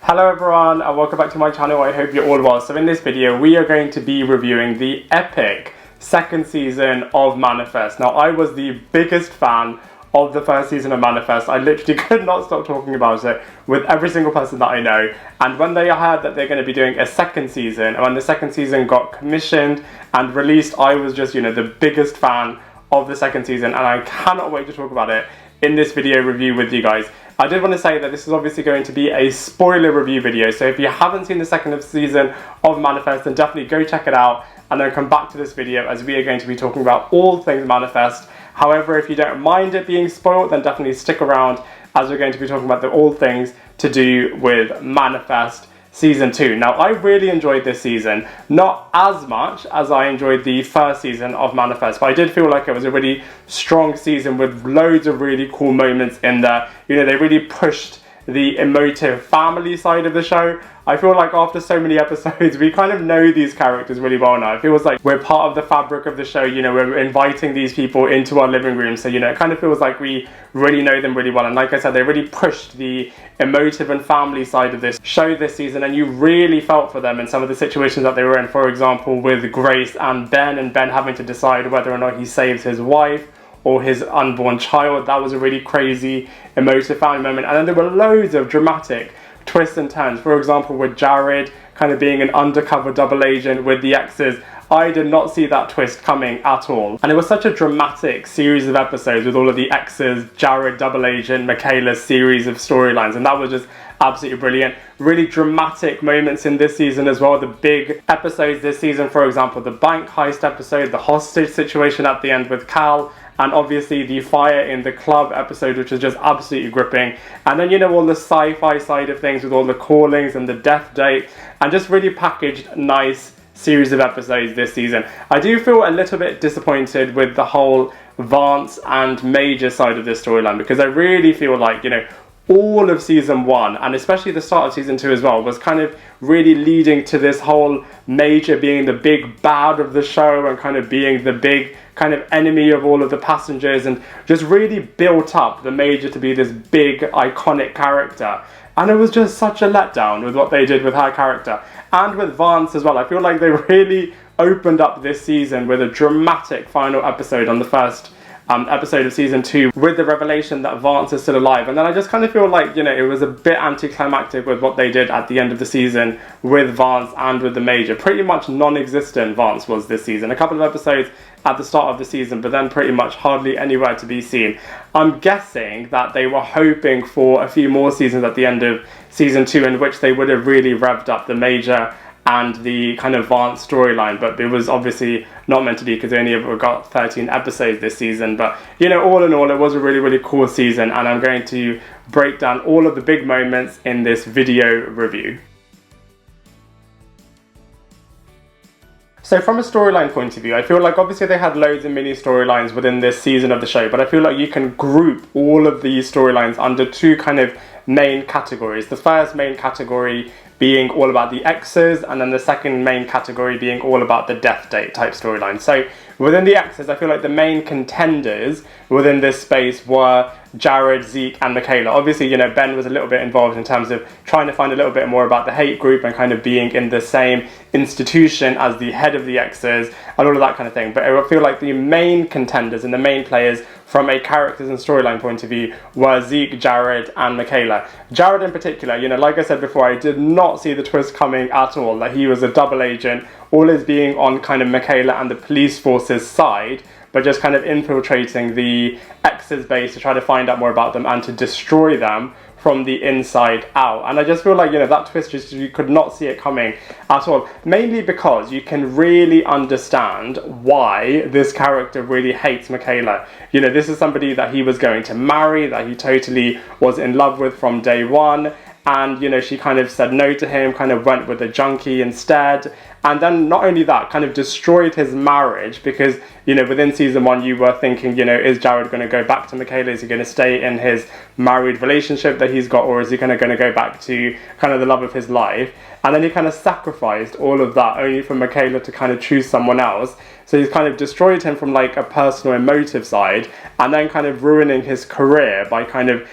Hello everyone and welcome back to my channel. I hope you're all well. So in this video we are going to be reviewing the epic second season of Manifest. Now I was the biggest fan of the first season of Manifest. I literally could not stop talking about it with every single person that I know, and when they heard that they're going to be doing a second season, and when the second season got commissioned and released, I was just, the biggest fan of the second season, and I cannot wait to talk about it in this video review with you guys. I did want to say that this is obviously going to be a spoiler review video, so if you haven't seen the second season of Manifest, then definitely go check it out and then come back to this video, as we are going to be talking about all things Manifest. However, if you don't mind it being spoiled, then definitely stick around, as we're going to be talking about all things to do with Manifest Season 2. Now, I really enjoyed this season, not as much as I enjoyed the first season of Manifest, but I did feel like it was a really strong season with loads of really cool moments in there. They really pushed the emotive family side of the show. I feel like after so many episodes, we kind of know these characters really well now. It feels like we're part of the fabric of the show, we're inviting these people into our living room. So, it kind of feels like we really know them really well. And like I said, they really pushed the emotive and family side of this show this season, and you really felt for them in some of the situations that they were in. For example, with Grace and Ben having to decide whether or not he saves his wife or his unborn child. That was a really crazy, emotive family moment. And then there were loads of dramatic twists and turns. For example, with Jared kind of being an undercover double agent with the exes. I did not see that twist coming at all. And it was such a dramatic series of episodes with all of the exes, Jared, double agent, Michaela's series of storylines. And that was just absolutely brilliant. Really dramatic moments in this season as well. The big episodes this season, for example, the bank heist episode, the hostage situation at the end with Cal, and obviously the fire in the club episode, which is just absolutely gripping. And then, all the sci-fi side of things with all the callings and the death date, and just really packaged nice series of episodes this season. I do feel a little bit disappointed with the whole Vance and Major side of this storyline, because I really feel like, all of season 1, and especially the start of season 2 as well, was kind of really leading to this whole Major being the big bad of the show and kind of being the big kind of enemy of all of the passengers, and just really built up the Major to be this big iconic character. And it was just such a letdown with what they did with her character. And with Vance as well. I feel like they really opened up this season with a dramatic final episode on the first episode of season 2, with the revelation that Vance is still alive. And then I just kind of feel like, it was a bit anticlimactic with what they did at the end of the season with Vance and with the Major. Pretty much non-existent Vance was this season. A couple of episodes at the start of the season, but then pretty much hardly anywhere to be seen. I'm guessing that they were hoping for a few more seasons at the end of season 2, in which they would have really revved up the Major and the kind of Vance storyline, but it was obviously not meant to be, because they only ever got 13 episodes this season. But all in all, it was a really, really cool season, and I'm going to break down all of the big moments in this video review. So from a storyline point of view, I feel like obviously they had loads of mini storylines within this season of the show, but I feel like you can group all of these storylines under two kind of main categories. The first main category being all about the exes, and then the second main category being all about the death date type storyline. So within the exes, I feel like the main contenders within this space were Jared, Zeke, and Michaela. Obviously, Ben was a little bit involved in terms of trying to find a little bit more about the hate group and kind of being in the same institution as the head of the exes and all of that kind of thing. But I feel like the main contenders and the main players from a characters and storyline point of view were Zeke, Jared, and Michaela. Jared in particular, like I said before, I did not see the twist coming at all, that he was a double agent, all as being on kind of Michaela and the police force's side, but just kind of infiltrating the exes base to try to find out more about them and to destroy them from the inside out. And I just feel like, that twist, just you could not see it coming at all. Mainly because you can really understand why this character really hates Michaela. This is somebody that he was going to marry, that he totally was in love with from day one. And, she kind of said no to him, kind of went with a junkie instead. And then not only that, kind of destroyed his marriage, because, within season 1 you were thinking, is Jared going to go back to Michaela? Is he going to stay in his married relationship that he's got, or is he going to go back to kind of the love of his life? And then he kind of sacrificed all of that only for Michaela to kind of choose someone else. So he's kind of destroyed him from like a personal emotive side, and then kind of ruining his career by kind of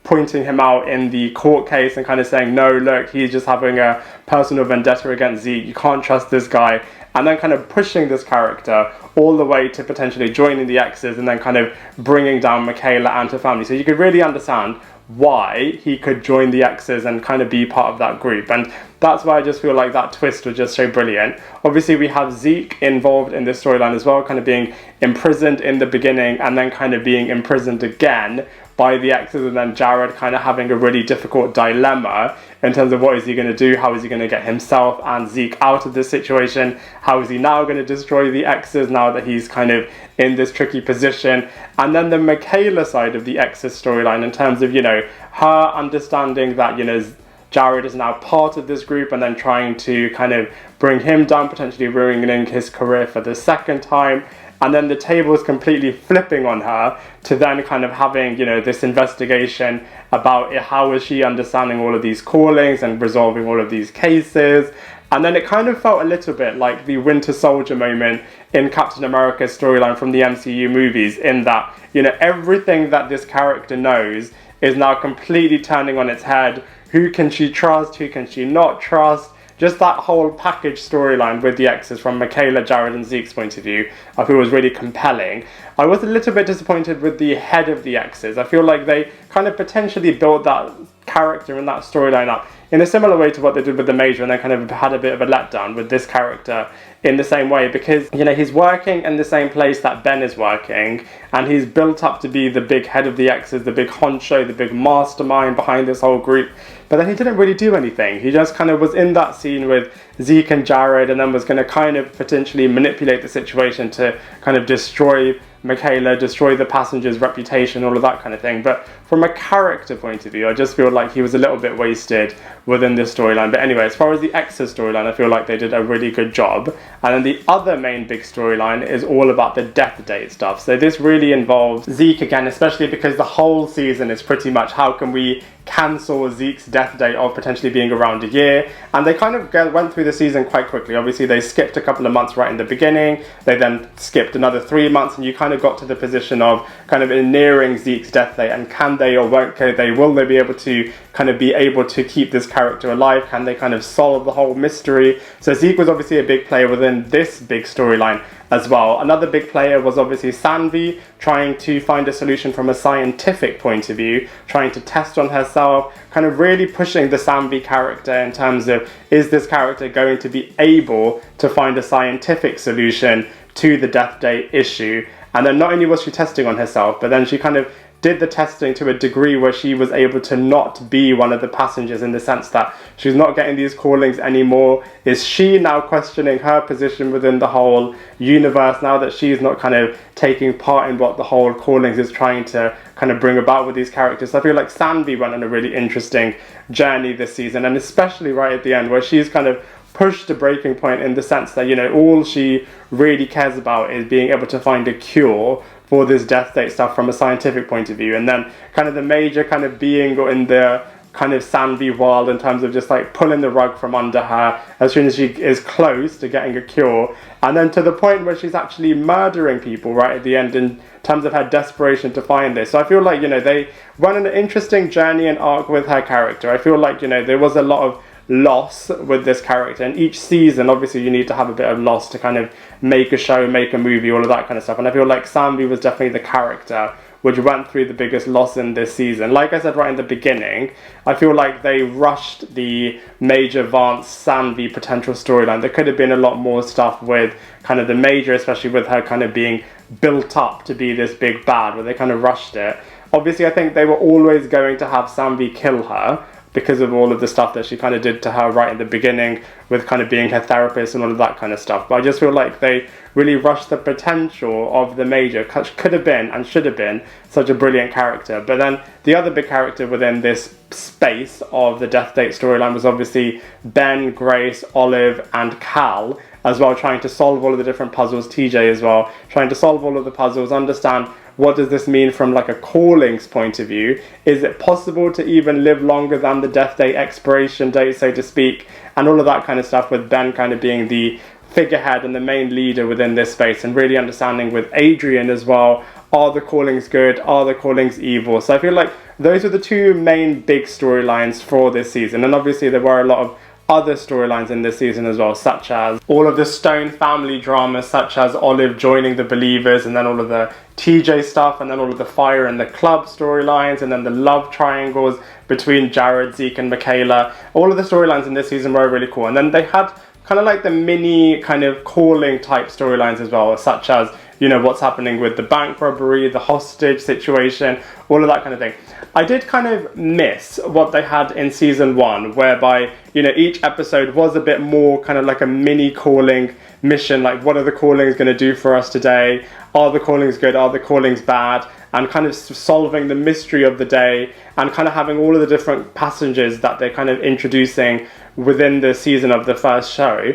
pointing him out in the court case and kind of saying, no, look, he's just having a personal vendetta against Zeke, you can't trust this guy, and then kind of pushing this character all the way to potentially joining the X's and then kind of bringing down Michaela and her family. So you could really understand why he could join the X's and kind of be part of that group, and that's why I just feel like that twist was just so brilliant. Obviously we have Zeke involved in this storyline as well, kind of being imprisoned in the beginning and then kind of being imprisoned again by the X's, and then Jared kind of having a really difficult dilemma in terms of what is he going to do, how is he going to get himself and Zeke out of this situation, how is he now going to destroy the X's now that he's kind of in this tricky position. And then the Michaela side of the X's storyline in terms of, you know, her understanding that, you know, Jared is now part of this group and then trying to kind of bring him down, potentially ruining his career for the second time. And then the table is completely flipping on her to then kind of having, you know, this investigation about how is she understanding all of these callings and resolving all of these cases. And then it kind of felt a little bit like the Winter Soldier moment in Captain America's storyline from the MCU movies, in that, you know, everything that this character knows is now completely turning on its head. Who can she trust? Who can she not trust? Just that whole package storyline with the X's from Michaela, Jared and Zeke's point of view, I feel was really compelling. I was a little bit disappointed with the head of the X's. I feel like they kind of potentially built that character and that storyline up in a similar way to what they did with the Major, and then kind of had a bit of a letdown with this character in the same way, because, you know, he's working in the same place that Ben is working, and he's built up to be the big head of the X's, the big honcho, the big mastermind behind this whole group, but then he didn't really do anything. He just kind of was in that scene with Zeke and Jared, and then was going to kind of potentially manipulate the situation to kind of destroy Michaela, destroy the passenger's reputation, all of that kind of thing. But from a character point of view, I just feel like he was a little bit wasted within this storyline. But anyway, as far as the X's storyline, I feel like they did a really good job. And then the other main big storyline is all about the death date stuff. So this really involves Zeke again, especially because the whole season is pretty much how can we cancel Zeke's death date of potentially being around a year. And they kind of went through the season quite quickly. Obviously they skipped a couple of months right in the beginning, they then skipped another 3 months, and you kind of got to the position of kind of nearing Zeke's death date, and can they or won't they, will they be able to kind of be able to keep this character alive? Can they kind of solve the whole mystery? So Zeke was obviously a big player within this big storyline as well. Another big player was obviously Sanvi, trying to find a solution from a scientific point of view, trying to test on herself, kind of really pushing the Sanvi character in terms of, is this character going to be able to find a scientific solution to the death date issue? And then not only was she testing on herself, but then she kind of did the testing to a degree where she was able to not be one of the passengers, in the sense that she's not getting these callings anymore. Is she now questioning her position within the whole universe now that she's not kind of taking part in what the whole callings is trying to kind of bring about with these characters? So I feel like Sanvi went on a really interesting journey this season, and especially right at the end where she's kind of pushed a breaking point, in the sense that, you know, all she really cares about is being able to find a cure for this death date stuff from a scientific point of view. And then kind of the Major kind of being in the kind of Sanvi world in terms of just like pulling the rug from under her as soon as she is close to getting a cure, and then to the point where she's actually murdering people right at the end in terms of her desperation to find this. So I feel like, you know, they went on an interesting journey and arc with her character. I feel like, you know, there was a lot of loss with this character, and each season obviously you need to have a bit of loss to kind of make a show, make a movie, all of that kind of stuff. And I feel like Sanvi was definitely the character which went through the biggest loss in this season. Like I said right in the beginning, I feel like they rushed the Major Vance Sanvi potential storyline. There could have been a lot more stuff with kind of the Major, especially with her kind of being built up to be this big bad, where they kind of rushed it. Obviously I think they were always going to have Sanvi kill her, because of all of the stuff that she kind of did to her right in the beginning with kind of being her therapist and all of that kind of stuff. But I just feel like they really rushed the potential of the Major, could have been and should have been such a brilliant character. But then the other big character within this space of the death date storyline was obviously Ben, Grace, Olive and Cal as well, trying to solve all of the different puzzles. TJ as well, trying to solve all of the puzzles, understand what does this mean from like a callings point of view? Is it possible to even live longer than the death date expiration date, so to speak? And all of that kind of stuff, with Ben kind of being the figurehead and the main leader within this space, and really understanding with Adrian as well are the callings good, are the callings evil? So I feel like those are the two main big storylines for this season, and obviously there were a lot of other storylines in this season as well, such as all of the Stone family drama, such as Olive joining the Believers, and then all of the TJ stuff, and then all of the Fire and the Club storylines, and then the love triangles between Jared, Zeke and Michaela. All of the storylines in this season were really cool. And then they had kind of like the mini kind of calling type storylines as well, such as, you know, what's happening with the bank robbery, the hostage situation, all of that kind of thing. I did kind of miss what they had in season 1, whereby, you know, each episode was a bit more kind of like a mini calling mission, like what are the callings going to do for us today? Are the callings good? Are the callings bad? And kind of solving the mystery of the day, and kind of having all of the different passengers that they're kind of introducing within the season of the first show.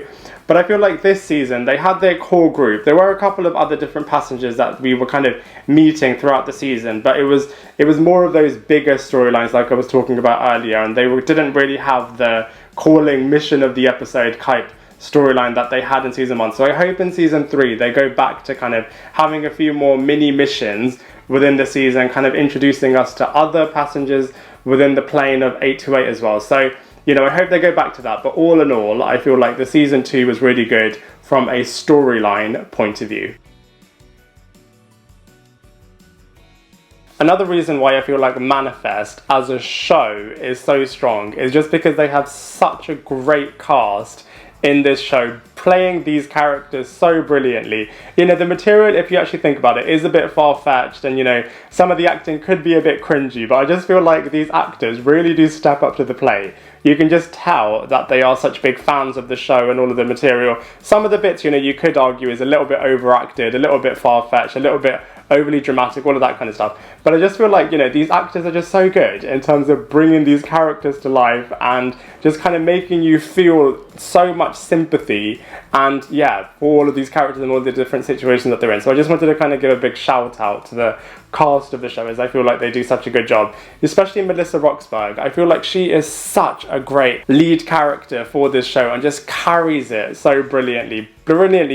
But I feel like this season, they had their core group. There were a couple of other different passengers that we were kind of meeting throughout the season, but it was more of those bigger storylines like I was talking about earlier, and they didn't really have the calling mission of the episode type storyline that they had in season 1. So I hope in season 3 they go back to kind of having a few more mini missions within the season, kind of introducing us to other passengers within the plane of 828 as well. So, you know, I hope they go back to that. But all in all, I feel like the season 2 was really good from a storyline point of view. Another reason why I feel like Manifest as a show is so strong is just because they have such a great cast in this show, playing these characters so brilliantly. You know, the material, if you actually think about it, is a bit far-fetched, and, you know, some of the acting could be a bit cringy, but I just feel like these actors really do step up to the plate. You can just tell that they are such big fans of the show and all of the material. Some of the bits, you know, you could argue is a little bit overacted, a little bit far-fetched, a little bit overly dramatic, all of that kind of stuff. But I just feel like, you know, these actors are just so good in terms of bringing these characters to life and just kind of making you feel so much sympathy and, yeah, for all of these characters and all the different situations that they're in. So I just wanted to kind of give a big shout out to the cast of the show, as I feel like they do such a good job, especially Melissa Roxburgh. I feel like she is such a great lead character for this show and just carries it so brilliantly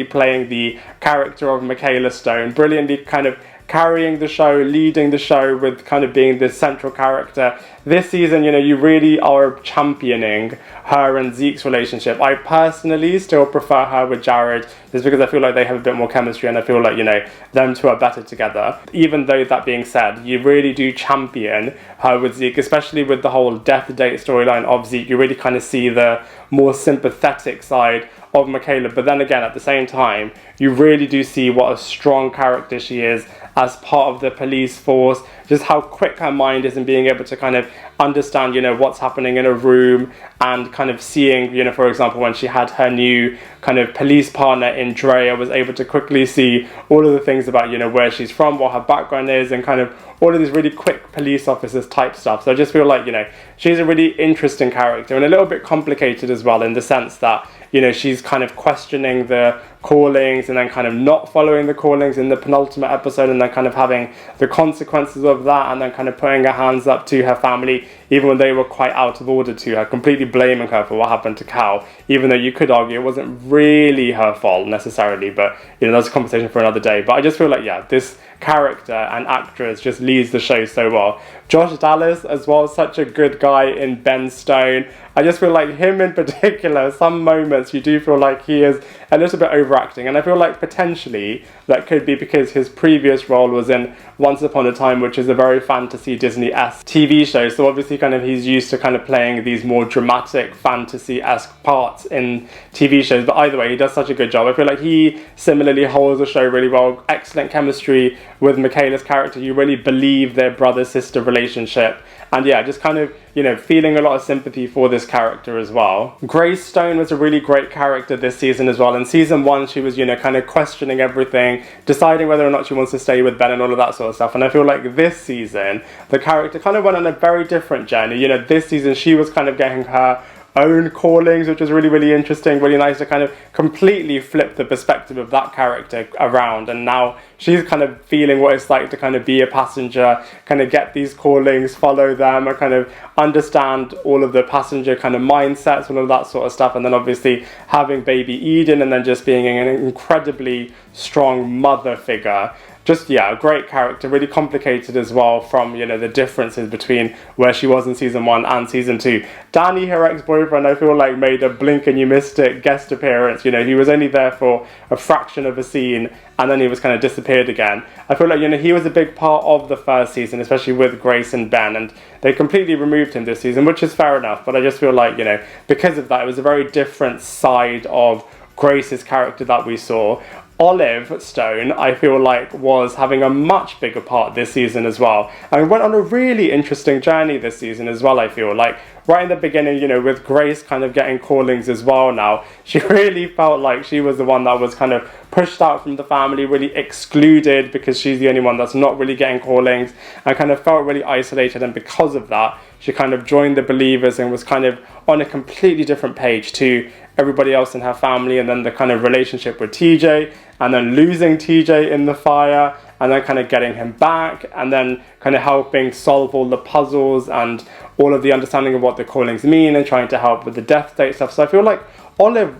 playing the character of Michaela Stone, brilliantly kind of carrying the show, leading the show with kind of being the central character. This season, you know, you really are championing her and Zeke's relationship. I personally still prefer her with Jared, just because I feel like they have a bit more chemistry, and I feel like, you know, them two are better together. Even though that being said, you really do champion her with Zeke, especially with the whole death date storyline of Zeke. You really kind of see the more sympathetic side of Michaela, but then again, at the same time, you really do see what a strong character she is as part of the police force, just how quick her mind is in being able to kind of understand, you know, what's happening in a room, and kind of seeing, you know, for example, when she had her new kind of police partner in Drea, was able to quickly see all of the things about, you know, where she's from, what her background is, and kind of all of these really quick police officers type stuff. So I just feel like, you know, she's a really interesting character and a little bit complicated as well, in the sense that, you know, she's kind of questioning the callings and then kind of not following the callings in the penultimate episode, and then kind of having the consequences of that, and then kind of putting her hands up to her family even when they were quite out of order to her, completely blaming her for what happened to Cal, even though you could argue it wasn't really her fault necessarily, but, you know, that's a conversation for another day. But I just feel like, yeah, this character and actress just leads the show so well. Josh Dallas as well, such a good guy in Ben Stone. I just feel like him in particular, some moments you do feel like he is a little bit overacting, and I feel like potentially that could be because his previous role was in Once Upon a Time, which is a very fantasy Disney-esque TV show, so obviously kind of he's used to kind of playing these more dramatic fantasy-esque parts in TV shows. But either way, he does such a good job. I feel like he similarly holds the show really well. Excellent chemistry with Michaela's character. You really believe their brother-sister relationship, and yeah, just kind of, you know, feeling a lot of sympathy for this character as well. Grace Stone was a really great character this season as well. In season 1, she was, you know, kind of questioning everything, deciding whether or not she wants to stay with Ben and all of that sort of stuff. And I feel like this season, the character kind of went on a very different journey. You know, this season she was kind of getting her own callings, which was really, really interesting, really nice to kind of completely flip the perspective of that character around. And now she's kind of feeling what it's like to kind of be a passenger, kind of get these callings, follow them, and kind of understand all of the passenger kind of mindsets, all of that sort of stuff. And then obviously having baby Eden, and then just being an incredibly strong mother figure just, yeah, a great character, really complicated as well from, you know, the differences between where she was in season 1 and season 2. Danny, her ex-boyfriend, I feel like made a blink and you missed it guest appearance. You know, he was only there for a fraction of a scene and then he was kind of disappeared again. I feel like, you know, he was a big part of the first season, especially with Grace and Ben, and they completely removed him this season, which is fair enough, but I just feel like, you know, because of that, it was a very different side of Grace's character that we saw. Olive Stone, I feel like, was having a much bigger part this season as well. And went on a really interesting journey this season as well, I feel like. Right in the beginning, you know, with Grace kind of getting callings as well now, she really felt like she was the one that was kind of pushed out from the family, really excluded because she's the only one that's not really getting callings, and kind of felt really isolated. And because of that, she kind of joined the Believers and was kind of on a completely different page to everybody else in her family. And then the kind of relationship with TJ, and then losing TJ in the fire, and then kind of getting him back, and then kind of helping solve all the puzzles and all of the understanding of what the callings mean, and trying to help with the death date stuff. So I feel like Olive,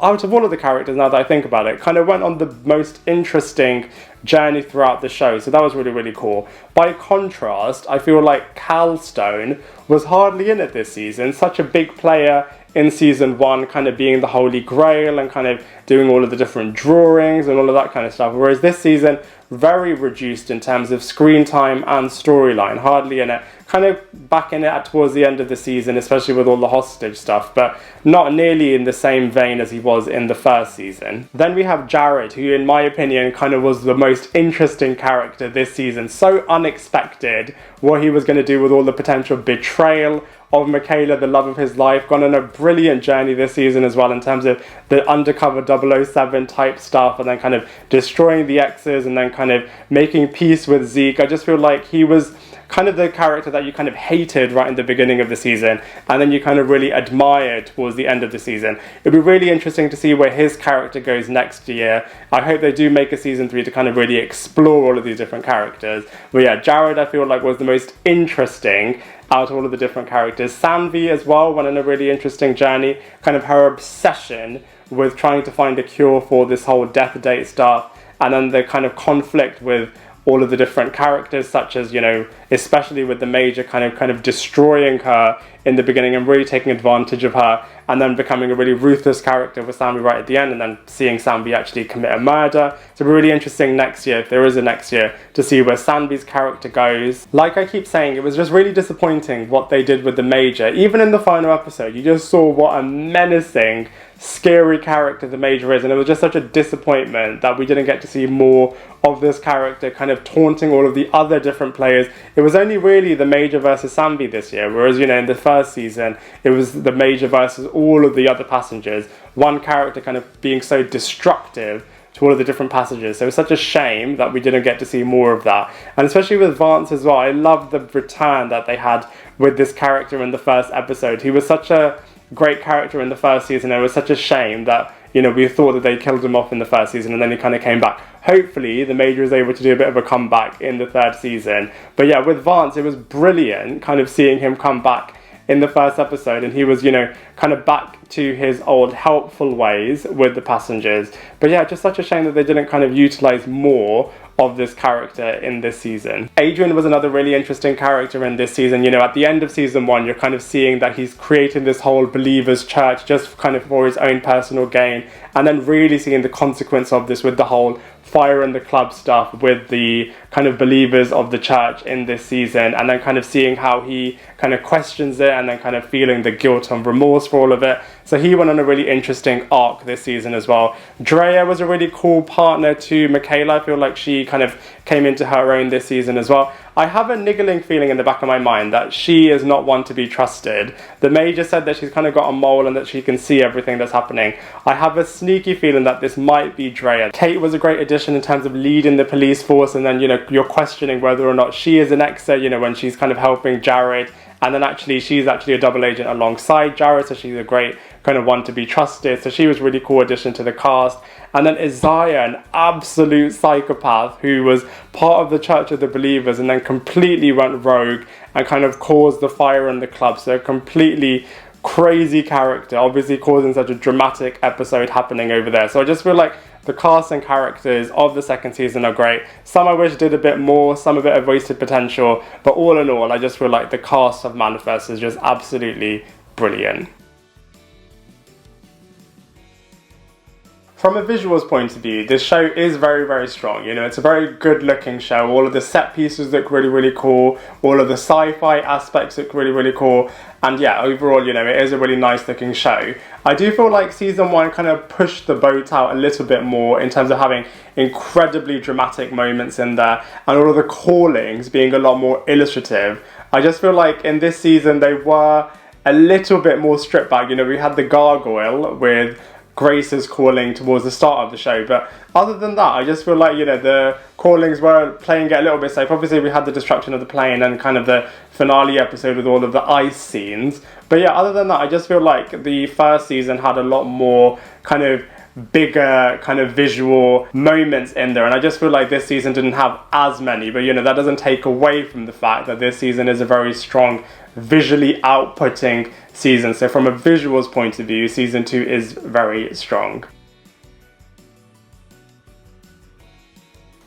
out of all of the characters, now that I think about it, kind of went on the most interesting journey throughout the show. So that was really, really cool. By contrast, I feel like Cal Stone was hardly in it this season. Such a big player in season 1, kind of being the Holy Grail and kind of doing all of the different drawings and all of that kind of stuff. Whereas this season, very reduced in terms of screen time and storyline, hardly in it. Kind of back in it towards the end of the season, especially with all the hostage stuff, but not nearly in the same vein as he was in the first season. Then we have Jared, who in my opinion kind of was the most interesting character this season. So unexpected what he was going to do with all the potential betrayal of Michaela, the love of his life. Gone on a brilliant journey this season as well in terms of the undercover 007 type stuff, and then kind of destroying the exes and then kind of making peace with Zeke. I just feel like he was kind of the character that you kind of hated right in the beginning of the season, and then you kind of really admired towards the end of the season. It'd be really interesting to see where his character goes next year. I hope they do make a season 3 to kind of really explore all of these different characters. But yeah, Jared, I feel like, was the most interesting out of all of the different characters. Sanvi as well went on a really interesting journey, kind of her obsession with trying to find a cure for this whole death date stuff, and then the kind of conflict with all of the different characters, such as, you know, especially with the Major kind of destroying her in the beginning and really taking advantage of her, and then becoming a really ruthless character with Sanvi right at the end, and then seeing Sanvi actually commit a murder. So it'll be really interesting next year, if there is a next year, to see where Sanvi's character goes. Like I keep saying, it was just really disappointing what they did with the Major. Even in the final episode, you just saw what a menacing, scary character the Major is, and it was just such a disappointment that we didn't get to see more of this character kind of taunting all of the other different players. It was only really the Major versus Sanvi this year, whereas, you know, in the first season it was the Major versus all of the other passengers, one character kind of being so destructive to all of the different passengers. So it was such a shame that we didn't get to see more of that. And especially with Vance as well, I love the return that they had with this character in the first episode. He was such a great character in the first season, and it was such a shame that, you know, we thought that they killed him off in the first season and then he kind of came back. Hopefully the Major is able to do a bit of a comeback in the third season. But yeah, with Vance, it was brilliant kind of seeing him come back in the first episode, and he was, you know, kind of back to his old helpful ways with the passengers. But yeah, just such a shame that they didn't kind of utilize more of this character in this season. Adrian was another really interesting character in this season. You know, at the end of season 1, you're kind of seeing that he's creating this whole Believers Church just kind of for his own personal gain, and then really seeing the consequence of this with the whole fire in the club stuff with the kind of believers of the church in this season, and then kind of seeing how he kind of questions it and then kind of feeling the guilt and remorse for all of it. So he went on a really interesting arc this season as well. Drea was a really cool partner to Michaela. I feel like she kind of came into her own this season as well. I have a niggling feeling in the back of my mind that she is not one to be trusted. The Major said that she's kind of got a mole and that she can see everything that's happening. I have a sneaky feeling that this might be Drea. Kate was a great addition in terms of leading the police force, and then, you know, you're questioning whether or not she is an exa, you know, when she's kind of helping Jared, and then actually she's actually a double agent alongside Jared, so she's a great kind of one to be trusted. So she was a really cool addition to the cast. And then Isaiah, an absolute psychopath who was part of the Church of the Believers and then completely went rogue and kind of caused the fire in the club. So a completely crazy character, obviously causing such a dramatic episode happening over there. So I just feel like the cast and characters of the second season are great. Some I wish did a bit more, some a bit of wasted potential, but all in all, I just feel like the cast of Manifest is just absolutely brilliant. From a visuals point of view, this show is very, very strong. You know, it's a very good looking show. All of the set pieces look really, really cool. All of the sci-fi aspects look really, really cool. And yeah, overall, you know, it is a really nice looking show. I do feel like season 1 kind of pushed the boat out a little bit more in terms of having incredibly dramatic moments in there and all of the callings being a lot more illustrative. I just feel like in this season they were a little bit more stripped back. You know, we had the gargoyle with Grace's calling towards the start of the show, but other than that, I just feel like, you know, the callings were playing it a little bit safe. Obviously we had the destruction of the plane and kind of the finale episode with all of the ice scenes, but yeah, other than that, I just feel like the first season had a lot more kind of bigger kind of visual moments in there, and I just feel like this season didn't have as many, but you know, that doesn't take away from the fact that this season is a very strong visually outputting season. So from a visuals point of view, season 2 is very strong.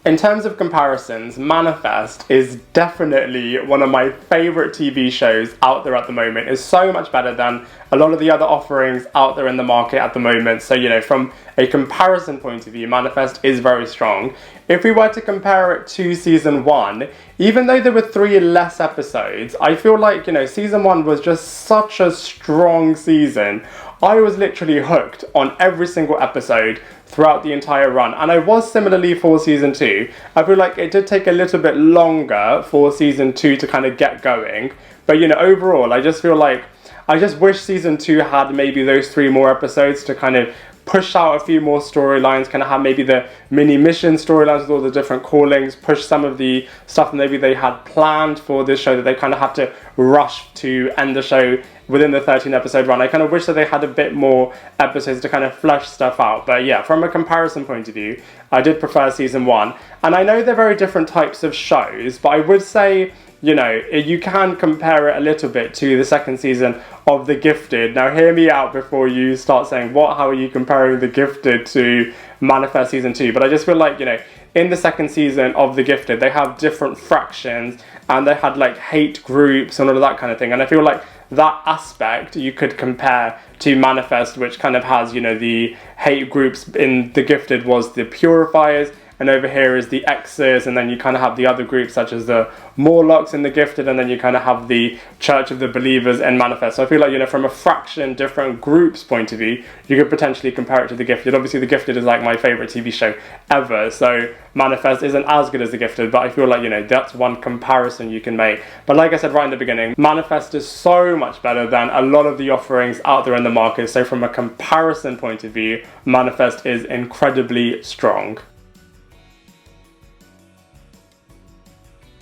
In terms of comparisons, Manifest is definitely one of my favourite TV shows out there at the moment. It's so much better than a lot of the other offerings out there in the market at the moment. So, you know, from a comparison point of view, Manifest is very strong. If we were to compare it to season 1, even though there were 3 less episodes, I feel like, you know, season 1 was just such a strong season. I was literally hooked on every single episode throughout the entire run, and I was similarly for season 2. I feel like it did take a little bit longer for season 2 to kind of get going, but you know, overall I just feel like I just wish season 2 had maybe those 3 more episodes to kind of push out a few more storylines, kind of have maybe the mini mission storylines with all the different callings, push some of the stuff that maybe they had planned for this show that they kind of had to rush to end the show within the 13 episode run. I kind of wish that they had a bit more episodes to kind of flesh stuff out. But yeah, from a comparison point of view, I did prefer season 1. And I know they're very different types of shows, but I would say, you know, you can compare it a little bit to the second season of The Gifted. Now hear me out before you start saying, what, how are you comparing The Gifted to Manifest season 2? But I just feel like, you know, in the second season of The Gifted, they have different fractions and they had like hate groups and all of that kind of thing. And I feel like that aspect you could compare to Manifest, which kind of has, you know, the hate groups. In The Gifted was the Purifiers, and over here is the X's, and then you kind of have the other groups such as the Morlocks in The Gifted, and then you kind of have the Church of the Believers in Manifest. So I feel like, you know, from a fraction different groups point of view, you could potentially compare it to The Gifted. Obviously The Gifted is like my favourite TV show ever, so Manifest isn't as good as The Gifted, but I feel like, you know, that's one comparison you can make. But like I said right in the beginning, Manifest is so much better than a lot of the offerings out there in the market, so from a comparison point of view, Manifest is incredibly strong.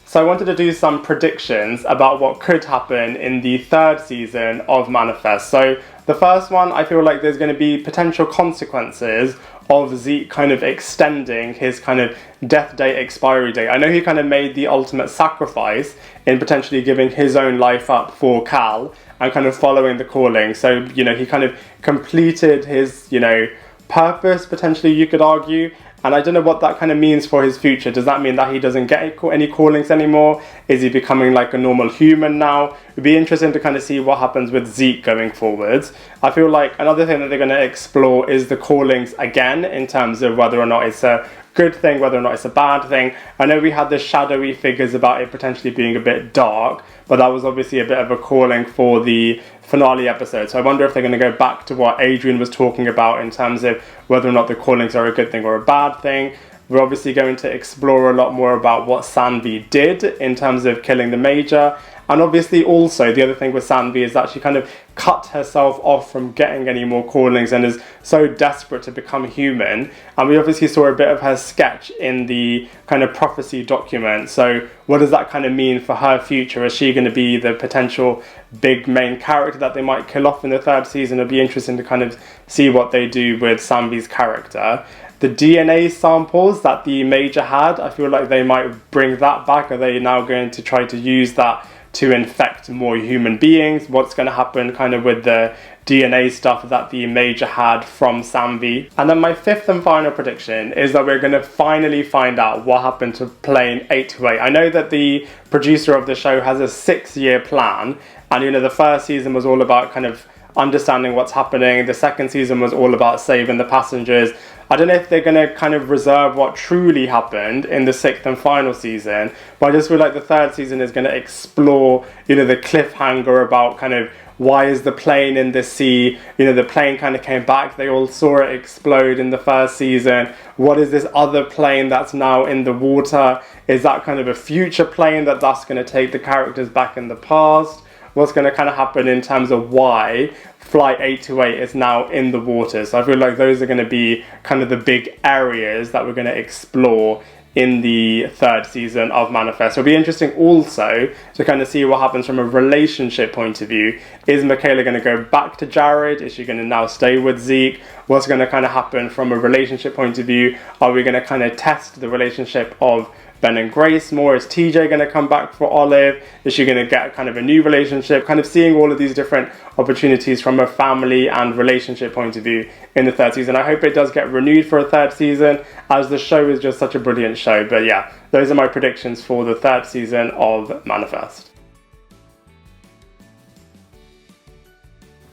So I wanted to do some predictions about what could happen in the 3rd season of Manifest. So the first one, I feel like there's going to be potential consequences of Zeke kind of extending his kind of death date, expiry date. I know he kind of made the ultimate sacrifice in potentially giving his own life up for Cal and kind of following the calling. So, you know, he kind of completed his, you know, purpose, potentially you could argue. And I don't know what that kind of means for his future. Does that mean that he doesn't get any callings anymore? Is he becoming like a normal human now? It'd be interesting to kind of see what happens with Zeke going forwards. I feel like another thing that they're going to explore is the callings again, in terms of whether or not it's a good thing, whether or not it's a bad thing. I know we had the shadowy figures about it potentially being a bit dark, but that was obviously a bit of a calling for the finale episode. So I wonder if they're going to go back to what Adrian was talking about in terms of whether or not the callings are a good thing or a bad thing. We're obviously going to explore a lot more about what Sanvi did in terms of killing the Major. And obviously also the other thing with Sanvi is that she kind of cut herself off from getting any more callings and is so desperate to become human. And we obviously saw a bit of her sketch in the kind of prophecy document. So what does that kind of mean for her future? Is she going to be the potential big main character that they might kill off in the 3rd season? It'll be interesting to kind of see what they do with Sanvi's character. The DNA samples that the Major had, I feel like they might bring that back. Are they now going to try to use that to infect more human beings, what's going to happen kind of with the DNA stuff that the Major had from Samvi. And then my fifth and final prediction is that we're going to finally find out what happened to plane 828. I know that the producer of the show has a 6-year plan, and you know, the first season was all about kind of understanding what's happening, the second season was all about saving the passengers. I don't know if they're going to kind of reserve what truly happened in the 6th and final season, but I just feel like the 3rd season is going to explore, you know, the cliffhanger about kind of why is the plane in the sea, you know, the plane kind of came back, they all saw it explode in the 1st season. What is this other plane that's now in the water? Is that kind of a future plane that's going to take the characters back in the past? What's going to kind of happen in terms of why Flight 828 is now in the water? So I feel like those are going to be kind of the big areas that we're going to explore in the 3rd season of Manifest. It'll be interesting also to kind of see what happens from a relationship point of view. Is Michaela going to go back to Jared? Is she going to now stay with Zeke? What's going to kind of happen from a relationship point of view? Are we going to kind of test the relationship of Ben and Grace more? Is TJ going to come back for Olive? Is she going to get kind of a new relationship? Kind of seeing all of these different opportunities from a family and relationship point of view in the 3rd season. I hope it does get renewed for a 3rd season, as the show is just such a brilliant show. But yeah, those are my predictions for the 3rd season of Manifest.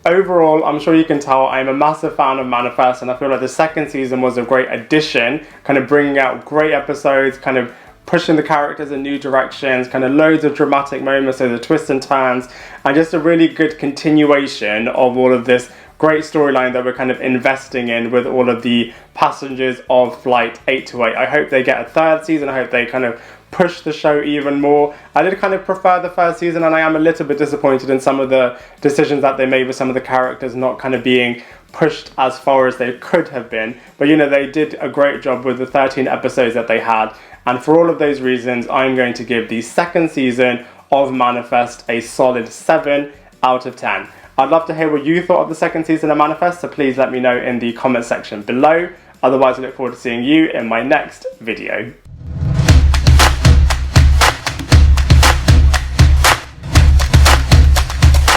Overall, I'm sure you can tell I'm a massive fan of Manifest, and I feel like the 2nd season was a great addition, kind of bringing out great episodes, kind of pushing the characters in new directions, kind of loads of dramatic moments, so the twists and turns, and just a really good continuation of all of this great storyline that we're kind of investing in with all of the passengers of Flight 828. I hope they get a 3rd season. I hope they kind of push the show even more. I did kind of prefer the 1st season, and I am a little bit disappointed in some of the decisions that they made with some of the characters not kind of being pushed as far as they could have been. But you know, they did a great job with the 13 episodes that they had, and for all of those reasons, I'm going to give the 2nd season of Manifest a solid 7 out of 10. I'd love to hear what you thought of the 2nd season of Manifest, so please let me know in the comment section below. Otherwise, I look forward to seeing you in my next video.